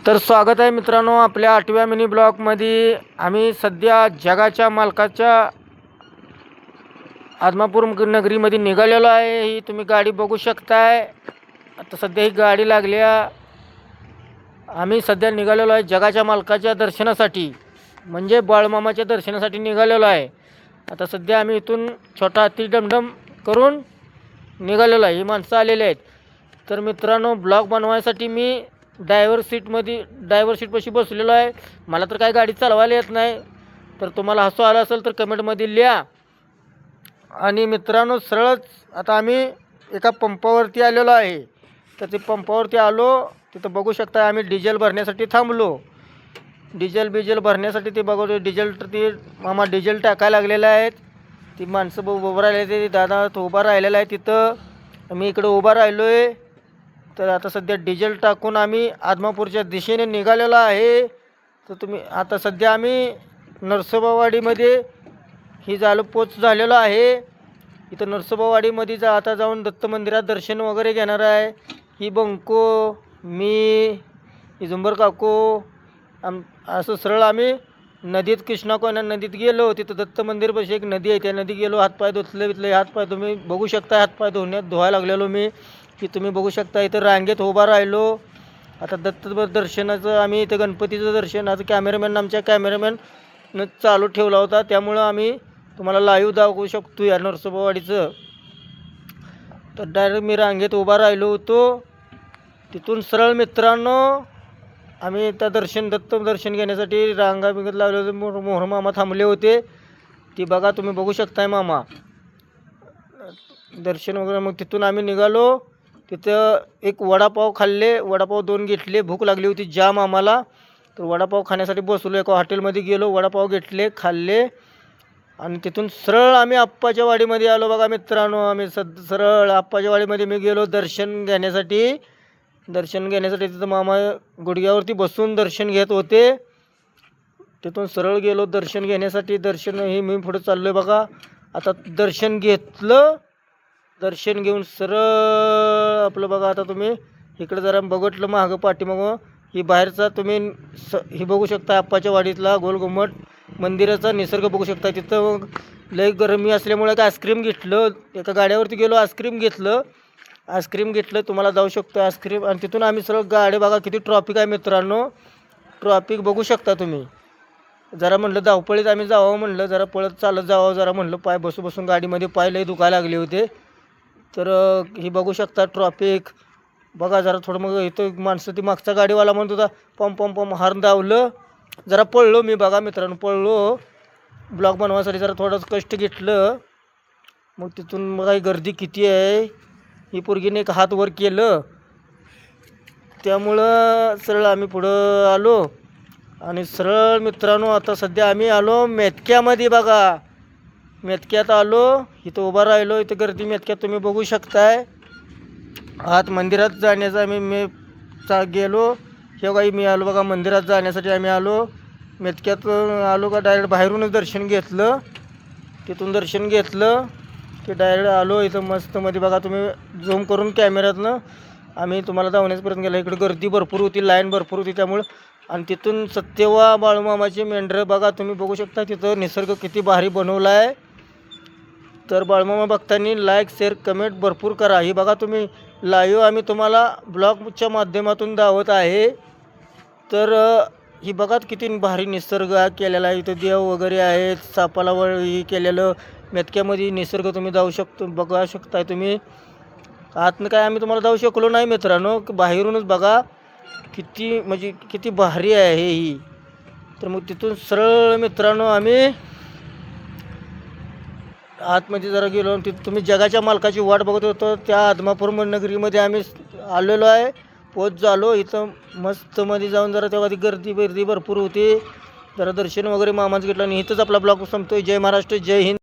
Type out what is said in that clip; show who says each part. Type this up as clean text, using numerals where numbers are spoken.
Speaker 1: तर स्वागत आहे मित्रांनो आपल्या 8व्या मिनी ब्लॉकमध्ये। आम्ही सध्या जगाच्या मालकाच्या आदमापूर नगरीमध्ये निघालेलो आहे। ही तुम्ही गाडी बघू शकताय। आता सध्या ही गाडी लागल्या। आम्ही सध्या निघालेलो आहे जगाच्या मालकाच्या दर्शनासाठी, म्हणजे बाळमामाच्या दर्शनासाठी निघालेलो आहे। आता सध्या आम्ही इथून छोटा हत्ती डमडम करून निघालेलो आहे। ही माणसं आलेली आहेत। तर मित्रांनो, ब्लॉग बनवायसाठी मी ड्रायव्हर सीटपाशी बसलेलो आहे। मला तर काय गाडी चालवायला येत नाही। तर तुम्हाला हसू आलं असेल तर कमेंटमध्ये लिहा। आणि मित्रांनो, सरळच आता आम्ही एका पंपावरती आलेलो आहे। तर ते पंपावरती आलो, तिथं बघू शकता आम्ही डिझेल भरण्यासाठी थांबलो। डिझेल भरण्यासाठी ते बघतो डिझेल, ते मामा डिझेल टाकायला लागलेले आहेत। ती माणसं उभं राहिलेली, ते दादा तो उभा राहिलेला आहे तिथं, मी इकडे उभा राहिलो आहे। तर आता सध्या डिझेल टाकून आम्ही आदमापूरच्या दिशेने निघालेलो आहे। तर तुम्ही आता सध्या आम्ही नरसोबावाडीमध्ये ही पोच झालेलो आहे। इथं नरसोबावाडीमध्ये आता जाऊन दत्त मंदिरात दर्शन वगैरे घेणार आहे। ही बंको, मी, ही झुंबर काकू, असं सरळ आम्ही नदीत, कृष्णा कोयना नदीत गेलो। तिथं दत्त मंदिरपाशी एक नदी आहे, त्या नदी गेलो, हातपाय धुतले हातपाय तुम्ही बघू शकता। हातपाय धुवायला लागलेलो मी, की तुम्ही बघू शकता। इथं रांगेत उभा राहिलो। आता दत्त दर्शनाचं आम्ही इथं गणपतीचं दर्शन, आता आमच्या कॅमेरामॅन चालू ठेवला होता, त्यामुळं आम्ही तुम्हाला लाईव्ह दाखवू शकतो या नरसोबावाडीचं। तर डायरेक्ट मी रांगेत उभा राहिलो होतो। तिथून सरळ मित्रांनो आम्ही त्या दत्त दर्शन घेण्यासाठी रांगा बिंगत लावले होते। मोहर मामा थांबले होते, ती बघा तुम्ही बघू शकताय मामा दर्शन वगैरे। मग तिथून आम्ही निघालो। तिथं एक वडापाव खाल्ले, वडापाव 2 घेतले, भूक लागली होती जाम आम्हाला। तर वडापाव खाण्यासाठी बसलो, एका हॉटेलमध्ये गेलो, वडापाव घेतले, खाल्ले, आणि तिथून सरळ आम्ही आप्पाच्या वाडीमध्ये आलो। बघा मित्रांनो, आम्ही सरळ आप्पाच्या वाडीमध्ये मी गेलो दर्शन घेण्यासाठी। तिथं मामा गुडघ्यावरती बसून दर्शन घेत होते। तिथून सरळ गेलो दर्शन घेण्यासाठी। दर्शन हे मी पुढे चाललो आहे बघा। आता दर्शन घेतलं, दर्शन घेऊन सरळ आपलं बघा। आता तुम्ही इकडे जरा बघितलं मागं पाठीमागं, ही बाहेरचा तुम्ही ही बघू शकता आप्पाच्या वाडीतला गोलघुमट मंदिराचा निसर्ग बघू शकता। तिथं लय गरमी असल्यामुळे एक आईस्क्रीम घेतलं, एका गाड्यावरती गेलो, आईस्क्रीम घेतलं तुम्हाला जाऊ शकतो आईस्क्रीम। आणि तिथून आम्ही सरळ गाडी बघा किती ट्रॉफिक आहे मित्रांनो, ट्रॉफिक बघू शकता तुम्ही। जरा म्हणलं धावपळीत आम्ही जावं, म्हणलं जरा पळत चालत जावं, जरा म्हणलं पाय बसून गाडीमध्ये पाय लय दुखायला लागले होते। तर ही बघू शकता ट्रॉफिक बघा जरा थोडं। मग इथं माणसं, ती मागचा गाडीवाला म्हणत होता पम हार्न दावलं, जरा पळलो मी बघा मित्रांनो, ब्लॉग बनवायसाठी जरा थोडंच कष्ट घेतलं। मग तिथून बघा ही गर्दी किती आहे। ही पोरगीने एक हात वर केलं, त्यामुळं सरळ आम्ही पुढं आलो। आणि सरळ मित्रांनो आता सध्या आम्ही आलो मेतक्यामध्ये बघा। मेतक्यात आलो, इथं उभा राहिलो, इथं गर्दी मेतक्यात तुम्ही बघू शकताय। आत मंदिरात जाण्याचा मी गेलो, हे काही मी आलो बघा मंदिरात जाण्यासाठी आम्ही आलो। मेतक्यात आलो का डायरेक्ट बाहेरूनच दर्शन घेतलं, तिथून दर्शन घेतलं की डायरेक्ट आलो इथं मस्तमध्ये बघा। तुम्ही झूम करून कॅमेऱ्यातनं आम्ही तुम्हाला धावण्याचा प्रयत्न केला। इकडे गर्दी भरपूर होती, लाईन भरपूर होती त्यामुळं। आणि तिथून सत्यवा बाळूमामाचे मेंढरं बघा तुम्ही बघू शकता, तिथं निसर्ग किती भारी बनवला आहे। तर बाळूमामा भक्तांनी लाईक, शेअर, कमेंट भरपूर करा। ही बघा तुम्ही लाईव्ह आम्ही तुम्हाला ब्लॉगच्या माध्यमातून दावत आहे। तर ही बघा किती भारी निसर्ग केलेला आहे। इथं देव वगैरे आहेत, सापाला ही केलेलं मेतक्यामध्ये निसर्ग तुम्ही जाऊ बघा शकताय तुम्ही। आतनं काय आम्ही तुम्हाला जाऊ शकलो नाही मित्रांनो, बाहेरूनच बघा किती म्हणजे किती भारी आहे ही। तर मग तिथून सरळ मित्रांनो आम्ही आतमध्ये जरा गेलो, तिथं तुम्ही जगाच्या मालकाची वाट बघत होतो, त्या आदमापूर नगरीमध्ये आम्ही आलेलो आहे, पोच झालो। इथं मस्तमध्ये जाऊन जरा तेव्हा ती गर्दी भरपूर होती, जरा दर्शन वगैरे मामाचं घेतलं, आणि इथंच आपला ब्लॉग संपतोय। जय महाराष्ट्र, जय हिंद।